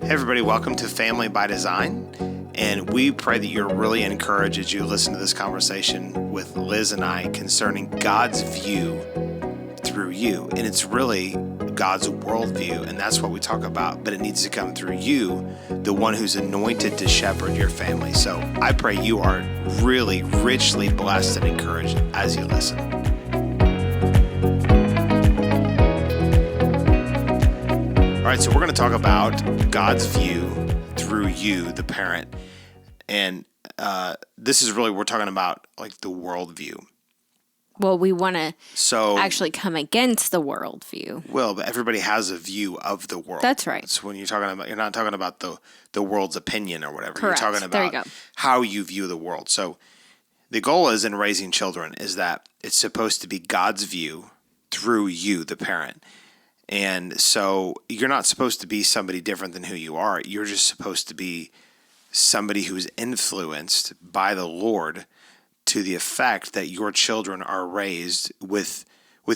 Hey everybody, welcome to Family by Design, and we pray that you're really encouraged as you listen to this conversation with Liz and I concerning God's view through you. And it's really God's worldview, and that's what we talk about, but it needs to come through you, the one who's anointed to shepherd your family. So I pray you are really richly blessed and encouraged as you listen. All right, so we're going to talk about God's view through you, the parent. And this is really, we're talking about like the worldview. Well, we want to actually come against the worldview. Well, but everybody has a view of the world. That's right. So when you're talking about, you're not talking about the world's opinion or whatever. Correct. You're talking about how you view the world. So the goal is in raising children is that it's supposed to be God's view through you, the parent. And so you're not supposed to be somebody different than who you are. You're just supposed to be somebody who's influenced by the Lord to the effect that your children are raised with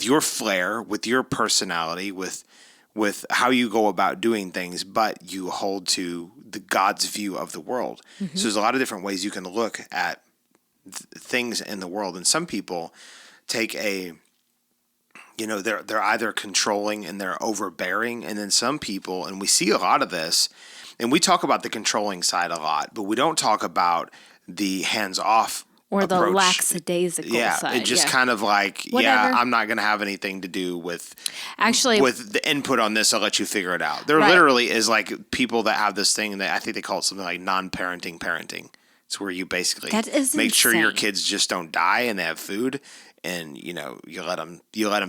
your flair, with your personality, with how you go about doing things, but you hold to the God's view of the world. Mm-hmm. So there's a lot of different ways you can look at things in the world. And some people take they're either controlling and they're overbearing. And then some people, and we see a lot of this, and we talk about the controlling side a lot, but we don't talk about the hands-off or approach. The lackadaisical side. It just kind of like, whatever. I'm not going to have anything to do with the input on this. I'll let you figure it out. There literally is like people that have this thing that I think they call it something like non-parenting parenting. It's where you basically make sure your kids just don't die and they have food. And you let them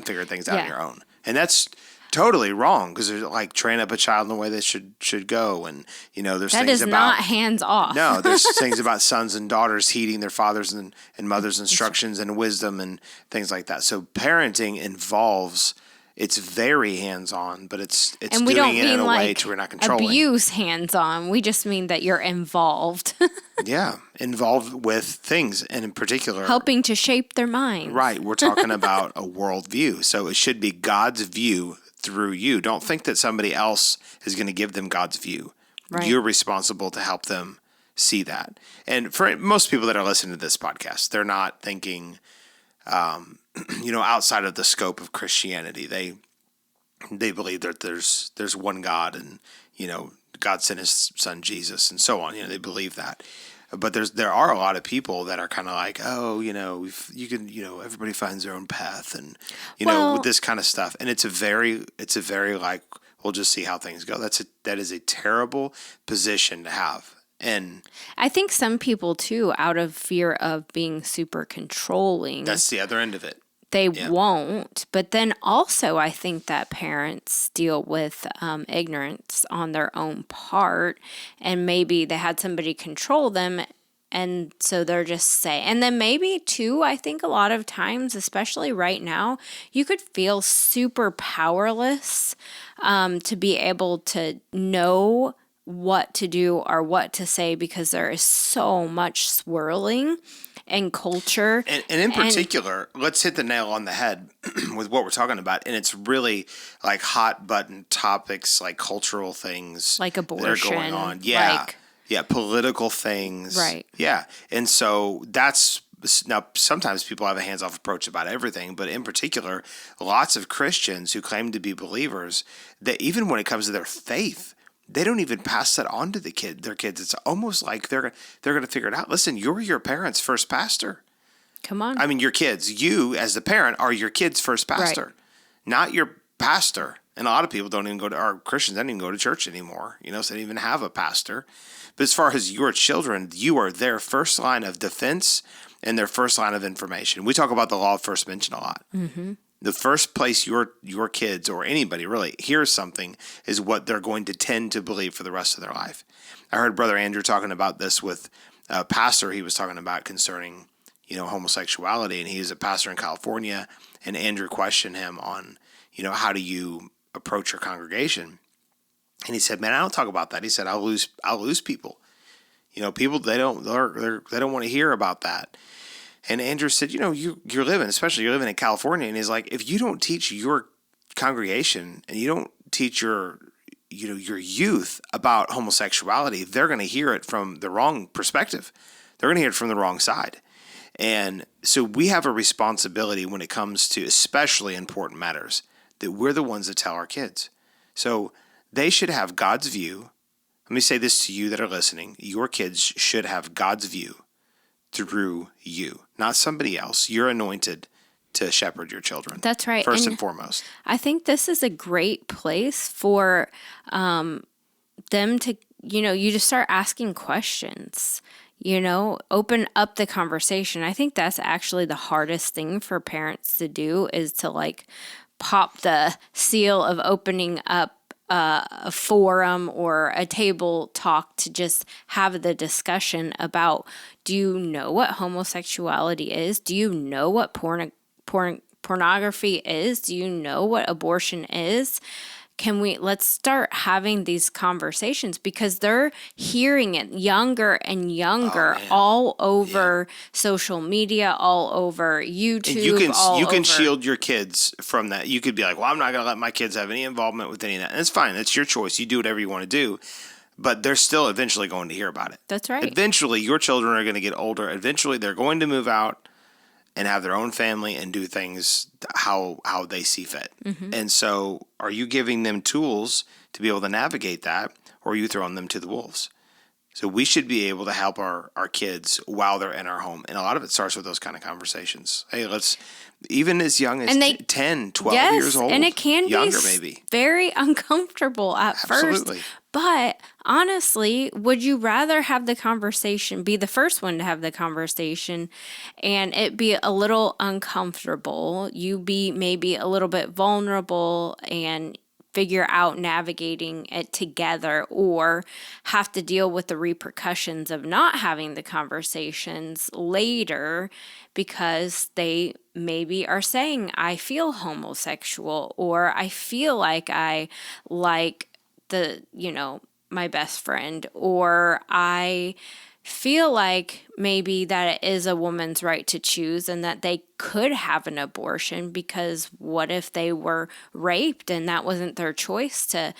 figure things out on your own, and that's totally wrong because there's like train up a child in the way they should go, and there's that things is about not hands off. No, there's things about sons and daughters heeding their fathers and mothers' instructions and wisdom and things like that. So parenting involves. It's very hands-on, but it's and we doing don't it in a mean way to where we're not controlling. Abuse hands-on. We just mean that you're involved. Yeah, involved with things, and in particular... helping to shape their minds. Right, we're talking about a worldview. So it should be God's view through you. Don't think that somebody else is going to give them God's view. Right. You're responsible to help them see that. And for most people that are listening to this podcast, they're not thinking... outside of the scope of Christianity, they believe that there's one God and, God sent his son Jesus and so on. They believe that. But there are a lot of people that are kind of like, everybody finds their own path and, with this kind of stuff. And it's a very like, we'll just see how things go. That is a terrible position to have. And I think some people too, out of fear of being super controlling. That's the other end of it. They won't. But then also I think that parents deal with ignorance on their own part, and maybe they had somebody control them, and so they're just saying. And then maybe too, I think a lot of times, especially right now, you could feel super powerless to be able to know what to do or what to say because there is so much swirling and culture. And in particular, let's hit the nail on the head with what we're talking about. And it's really like hot button topics, like cultural things. Like abortion. That are going on. Yeah. Political things. Right. Yeah. And so now, sometimes people have a hands-off approach about everything, but in particular, lots of Christians who claim to be believers, that even when it comes to their faith, they don't even pass that on to their kids. It's almost like they're going to figure it out. Listen, you're your parents' first pastor. Come on. I mean, your kids, you as the parent are your kid's first pastor, not your pastor. And a lot of people our Christians don't even go to church anymore. So they don't even have a pastor. But as far as your children, you are their first line of defense and their first line of information. We talk about the law of first mention a lot. Mm-hmm. The first place your kids or anybody really hears something is what they're going to tend to believe for the rest of their life. I heard Brother Andrew talking about this with a pastor he was talking about concerning, homosexuality, and he is a pastor in California, and Andrew questioned him on, how do you approach your congregation? And he said, "Man, I don't talk about that." He said, "I'll lose people. People they don't want to hear about that." And Andrew said, you're living in California. And he's like, if you don't teach your congregation and you don't teach your your youth about homosexuality, they're going to hear it from the wrong perspective. They're going to hear it from the wrong side. And so we have a responsibility when it comes to especially important matters that we're the ones that tell our kids. So they should have God's view. Let me say this to you that are listening. Your kids should have God's view through you, not somebody else. You're anointed to shepherd your children. That's right. First and foremost. I think this is a great place for them to, you just start asking questions. Open up the conversation. I think that's actually the hardest thing for parents to do, is to pop the seal of opening up a forum or a table talk to just have the discussion about, do you know what homosexuality is? Do you know what pornography is? Do you know what abortion is? Let's start having these conversations, because they're hearing it younger and younger all over social media, all over YouTube. And you can shield your kids from that. You could be like, well, I'm not going to let my kids have any involvement with any of that. And it's fine. That's your choice. You do whatever you want to do. But they're still eventually going to hear about it. That's right. Eventually, your children are going to get older. Eventually, they're going to move out and have their own family and do things how they see fit. Mm-hmm. And so are you giving them tools to be able to navigate that, or are you throwing them to the wolves? So we should be able to help our kids while they're in our home. And a lot of it starts with those kind of conversations. Hey, even as young as 10, 12 years old. And it can younger, be maybe very uncomfortable at Absolutely. first. But honestly, would you rather have the conversation, be the first one to have the conversation, and it be a little uncomfortable, you be maybe a little bit vulnerable and figure out navigating it together, or have to deal with the repercussions of not having the conversations later because they maybe are saying, I feel homosexual, or I feel like I like my best friend, or I feel like maybe that it is a woman's right to choose and that they could have an abortion, because what if they were raped and that wasn't their choice to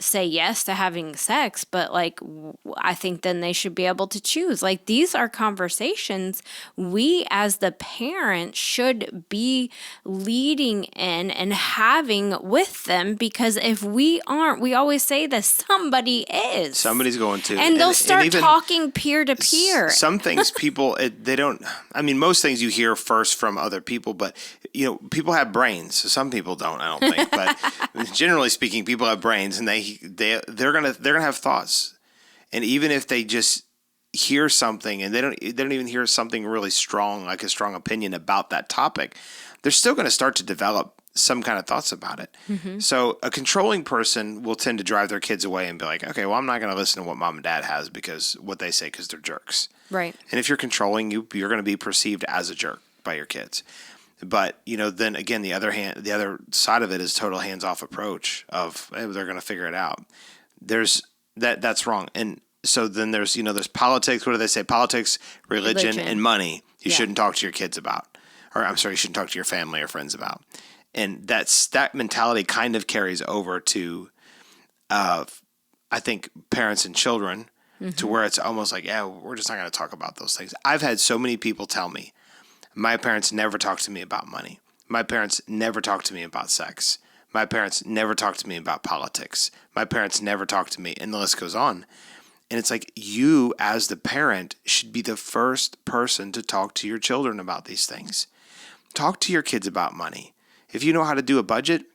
say yes to having sex, but I think then they should be able to choose. These are conversations we as the parents should be leading in and having with them, because if we aren't, we always say this, somebody is. Somebody's going to. And they'll start talking peer to peer. Some things people, they don't, most things you hear first from other people, but people have brains. So some people don't, I don't think, but generally speaking, people have brains, and they're going to have thoughts. And even if they just hear something and they don't even hear something really strong, like a strong opinion about that topic, they're still going to start to develop some kind of thoughts about it. Mm-hmm. So a controlling person will tend to drive their kids away and be like, okay, well, I'm not going to listen to what mom and dad has because what they say, because they're jerks. Right. And if you're controlling, you're going to be perceived as a jerk by your kids. But, then again, the other side of it is total hands-off approach of, hey, they're going to figure it out. That's wrong. And so then there's politics. What do they say? Politics, religion. And money you shouldn't talk to your kids about. Or I'm sorry, you shouldn't talk to your family or friends about. And that mentality kind of carries over to, I think, parents and children, mm-hmm. to where it's almost like, yeah, we're just not going to talk about those things. I've had so many people tell me, my parents never talked to me about money. My parents never talked to me about sex. My parents never talked to me about politics. My parents never talked to me, and the list goes on. And it's like, you as the parent should be the first person to talk to your children about these things. Talk to your kids about money. If you know how to do a budget,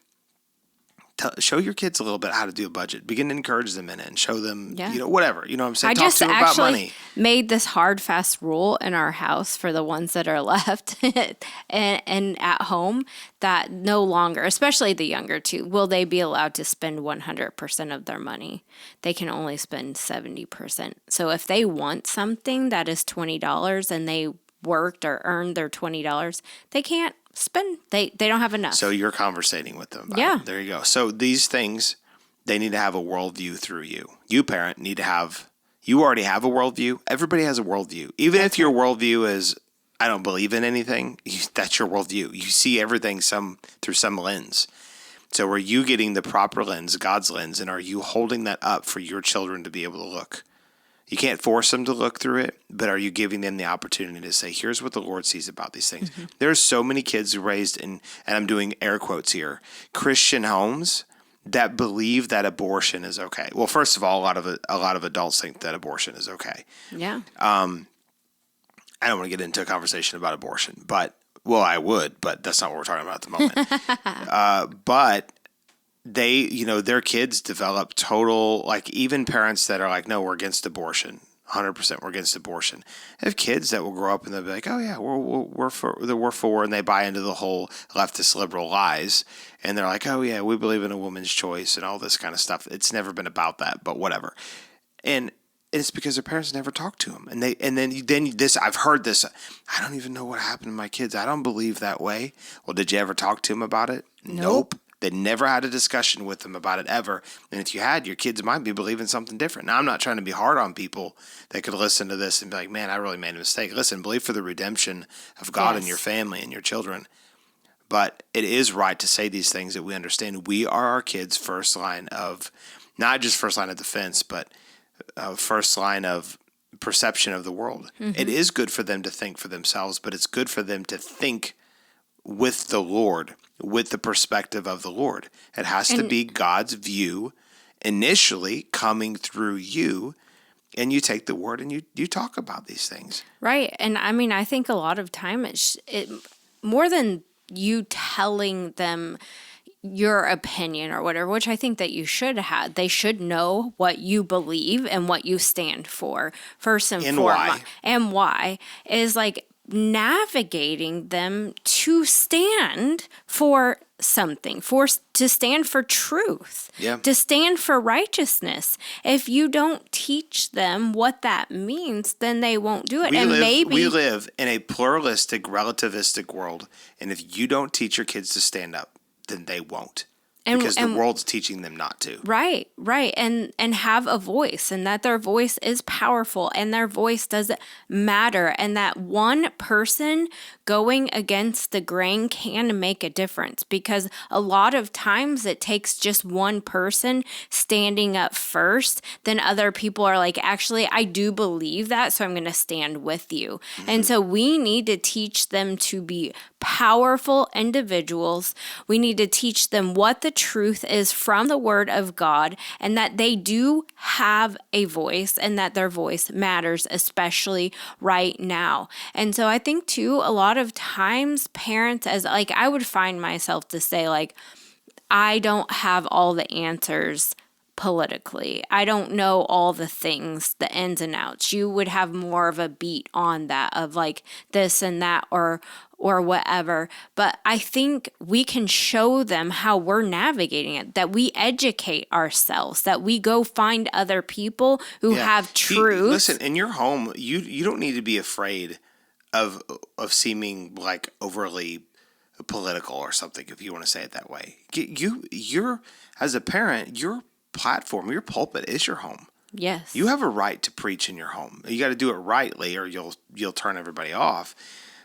show your kids a little bit how to do a budget. Begin to encourage them in it and show them, whatever. You know what I'm saying? Talk to them about money. Made this hard, fast rule in our house for the ones that are left and at home, that no longer, especially the younger two, will they be allowed to spend 100% of their money. They can only spend 70%. So if they want something that is $20 and they worked or earned their $20, they can't spend. They don't have enough. So you're conversating with them. Yeah. There you go. So these things, they need to have a worldview through you. You, parent, need to have, you already have a worldview. Everybody has a worldview. Even if your worldview is, I don't believe in anything, that's your worldview. You see everything through some lens. So are you getting the proper lens, God's lens, and are you holding that up for your children to be able to look? You can't force them to look through it, but are you giving them the opportunity to say, here's what the Lord sees about these things? Mm-hmm. There's so many kids raised in, and I'm doing air quotes here, Christian homes that believe that abortion is okay. Well, first of all, a lot of adults think that abortion is okay. Yeah. I don't want to get into a conversation about abortion, but, well, I would, but that's not what we're talking about at the moment. But they, their kids develop total, like even parents that are like, no, we're against abortion. 100% we're against abortion. I have kids that will grow up and they'll be like, oh yeah, we're for, and they buy into the whole leftist liberal lies. And they're like, oh yeah, we believe in a woman's choice and all this kind of stuff. It's never been about that, but whatever. And it's because their parents never talked to them. And then this, I've heard this, I don't even know what happened to my kids. I don't believe that way. Well, did you ever talk to them about it? Nope. They never had a discussion with them about it ever. And if you had, your kids might be believing something different. Now, I'm not trying to be hard on people that could listen to this and be like, man, I really made a mistake. Listen, believe for the redemption of God and your family and your children. But it is right to say these things that we understand. We are our kids' first line of, not just first line of defense, but first line of perception of the world. Mm-hmm. It is good for them to think for themselves, but it's good for them to think with the Lord, with the perspective of the Lord. It has to be God's view initially coming through you, and you take the word and you talk about these things. Right. And I mean, I think a lot of time it more than you telling them your opinion or whatever, which I think that you should have. They should know what you believe and what you stand for, first and foremost. And why is like navigating them to stand for something, to stand for truth, to stand for righteousness. If you don't teach them what that means, then they won't do it. We live in a pluralistic, relativistic world, and if you don't teach your kids to stand up, then they won't. Because the world's teaching them not to. Right. And have a voice, and that their voice is powerful and their voice does matter, and that one person going against the grain can make a difference, because a lot of times it takes just one person standing up first, then other people are like, actually, I do believe that, so I'm going to stand with you. Mm-hmm. And so we need to teach them to be powerful individuals. We need to teach them what the truth is from the Word of God, and that they do have a voice and that their voice matters, especially right now. And so I think too, a lot of times parents, as like I would find myself to say, like, I don't have all the answers politically. I don't know all the things, the ins and outs. You would have more of a beat on that of like this and that or whatever. But I think we can show them how we're navigating it, that we educate ourselves, that we go find other people who have truth. Listen, in your home, you don't need to be afraid of seeming like overly political or something, if you want to say it that way. You're as a parent, your platform, your pulpit is your home. Yes. You have a right to preach in your home. You got to do it rightly, or you'll turn everybody off.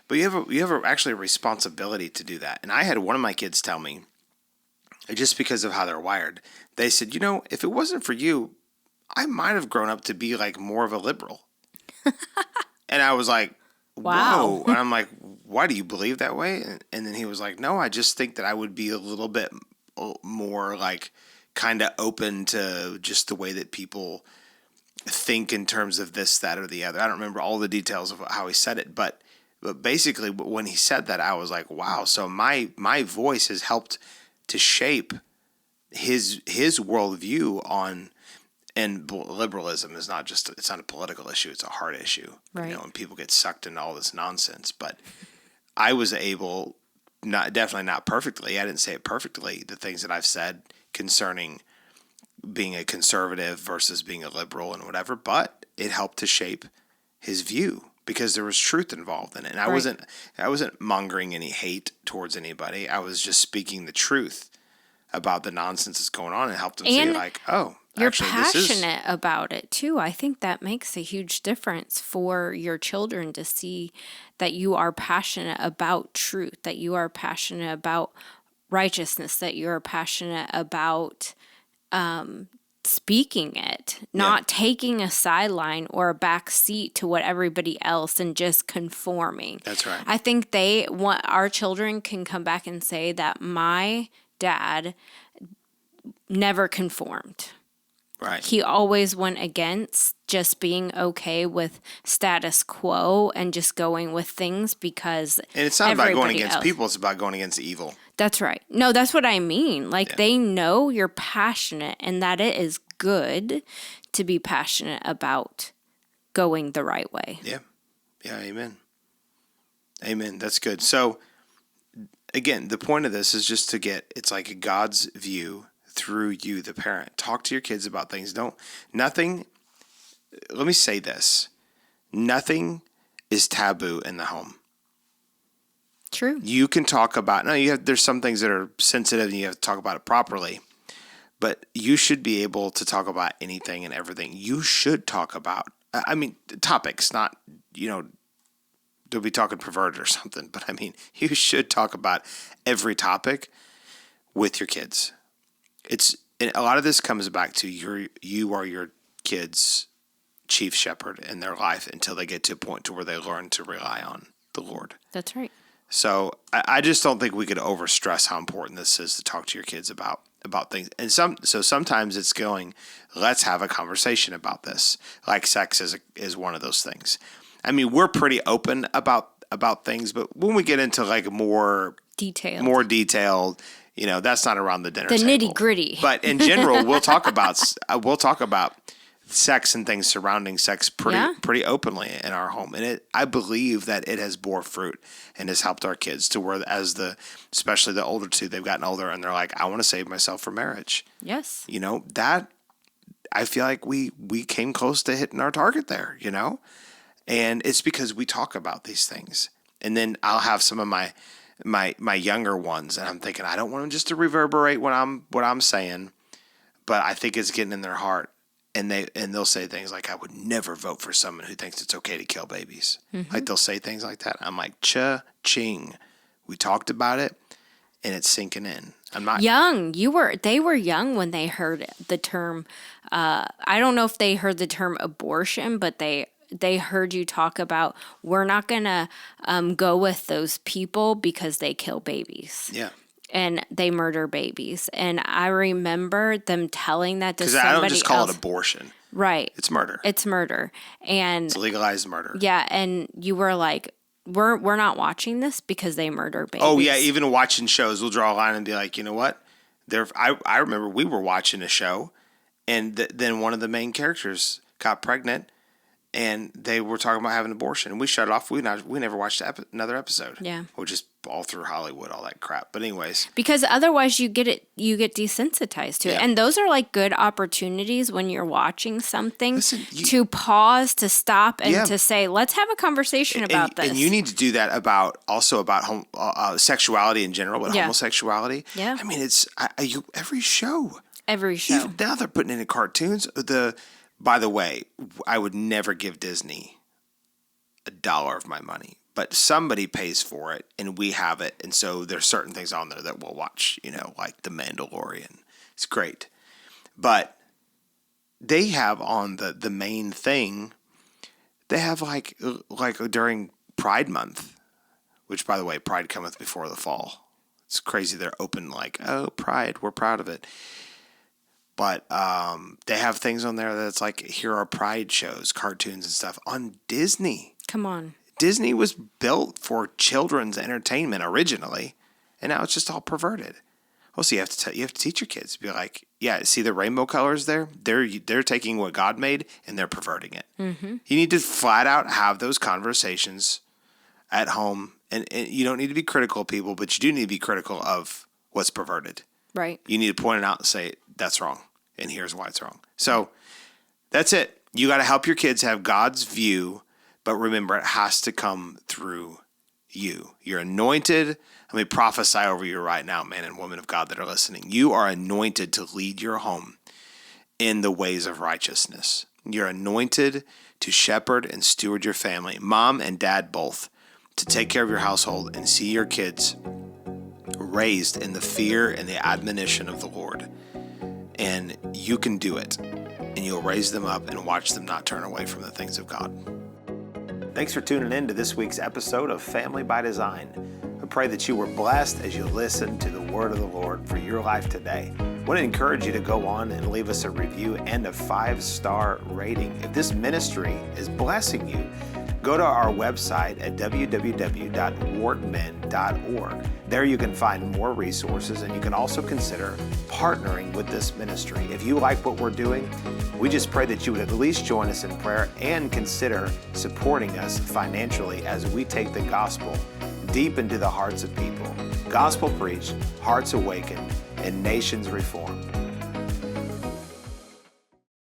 But you have actually a responsibility to do that. And I had one of my kids tell me, just because of how they're wired, they said, if it wasn't for you, I might have grown up to be like more of a liberal. And I was like, wow. Whoa. And I'm like, why do you believe that way? And then he was like, no, I just think that I would be a little bit more like kind of open to just the way that people think in terms of this, that, or the other. I don't remember all the details of how he said it, but basically when he said that, I was like, wow. So my voice has helped to shape his worldview on, and liberalism is not just, it's not a political issue, it's a heart issue. Right. And people get sucked into all this nonsense. But I was able, definitely not perfectly, I didn't say it perfectly, the things that I've said concerning being a conservative versus being a liberal and whatever, but it helped to shape his view because there was truth involved in it. And I wasn't mongering any hate towards anybody. I was just speaking the truth about the nonsense that's going on and helped them see like, oh, you're passionate about it too. I think that makes a huge difference for your children to see that you are passionate about truth, that you are passionate about righteousness, that you're passionate about speaking it, not taking a sideline or a back seat to what everybody else and just conforming. That's right. I think our children can come back and say that my dad never conformed. Right. He always went against just being okay with status quo and just going with things because And it's not about going against else. people, it's about going against evil. That's right. No, that's what I mean. Like they know you're passionate and that it is good to be passionate about going the right way. Yeah. Yeah, amen. Amen. That's good. So again, the point of this is just to get, it's like a God's view through you, the parent. Talk to your kids about things. Let me say this. Nothing is taboo in the home. True. You can talk about, there's some things that are sensitive and you have to talk about it properly, but you should be able to talk about anything and everything. You should talk about, topics, not, they'll be talking perverted or something, but you should talk about every topic with your kids. And a lot of this comes back to you are your kids' chief shepherd in their life until they get to a point to where they learn to rely on the Lord. That's right. So I just don't think we could overstress how important this is to talk to your kids about things. And sometimes it's going, let's have a conversation about this. Like sex is one of those things. We're pretty open about things, but when we get into like more detailed, that's not around the dinner table. The nitty gritty. But in general, we'll talk about sex and things surrounding sex pretty openly in our home. And I believe that it has bore fruit and has helped our kids to where especially the older two, they've gotten older and they're like, I want to save myself for marriage. Yes. That I feel like we came close to hitting our target there, and it's because we talk about these things. And then I'll have some of my younger ones and I'm thinking, I don't want them just to reverberate what I'm saying, but I think it's getting in their heart. And they'll say things like, I would never vote for someone who thinks it's okay to kill babies. Mm-hmm. Like they'll say things like that. I'm like, cha-ching. We talked about it and it's sinking in. I'm not young. They were young when they heard the term. I don't know if they heard the term abortion, but they heard you talk about, we're not going to go with those people because they kill babies. Yeah. And they murder babies. And I remember them telling that to somebody else. Because I don't just call it abortion. Right. It's murder. It's murder. And it's legalized murder. Yeah. And you were like, we're not watching this because they murder babies. Oh, yeah. Even watching shows, we'll draw a line and be like, you know what? I remember we were watching a show and then one of the main characters got pregnant. And they were talking about having an abortion. And we shut it off. We never watched another episode. Yeah. Which is all through Hollywood, all that crap. But anyways. Because otherwise you get desensitized to it. And those are like good opportunities when you're watching something to pause, to stop, and to say, let's have a conversation about this. And you need to do that about sexuality in general, but homosexuality. Yeah. It's every show. Every show. Even now they're putting in cartoons. By the way, I would never give Disney $1 of my money, but somebody pays for it and we have it. And so there's certain things on there that we'll watch, like The Mandalorian. It's great. But they have on the main thing, they have like during Pride Month, which by the way, Pride cometh before the fall. It's crazy. They're open like, oh, Pride, we're proud of it. But they have things on there that's like, here are Pride shows, cartoons and stuff on Disney. Come on. Disney was built for children's entertainment originally, and now it's just all perverted. Also, you have to teach your kids. Be like, yeah, see the rainbow colors there? They're taking what God made and they're perverting it. Mm-hmm. You need to flat out have those conversations at home, and you don't need to be critical of people, but you do need to be critical of what's perverted. Right. You need to point it out and say, that's wrong. And here's why it's wrong. So that's it. You got to help your kids have God's view, but remember, it has to come through you. You're anointed. Let me prophesy over you right now, man and woman of God that are listening. You are anointed to lead your home in the ways of righteousness. You're anointed to shepherd and steward your family, mom and dad both, to take care of your household and see your kids raised in the fear and the admonition of the Lord. And you can do it. And you'll raise them up and watch them not turn away from the things of God. Thanks for tuning in to this week's episode of Family by Design. I pray that you were blessed as you listened to the word of the Lord for your life today. I want to encourage you to go on and leave us a review and a 5-star rating. If this ministry is blessing you, go to our website at www.wartmen.org. There you can find more resources, and you can also consider partnering with this ministry. If you like what we're doing, we just pray that you would at least join us in prayer and consider supporting us financially as we take the gospel deep into the hearts of people. Gospel preached, hearts awakened, and nations reformed.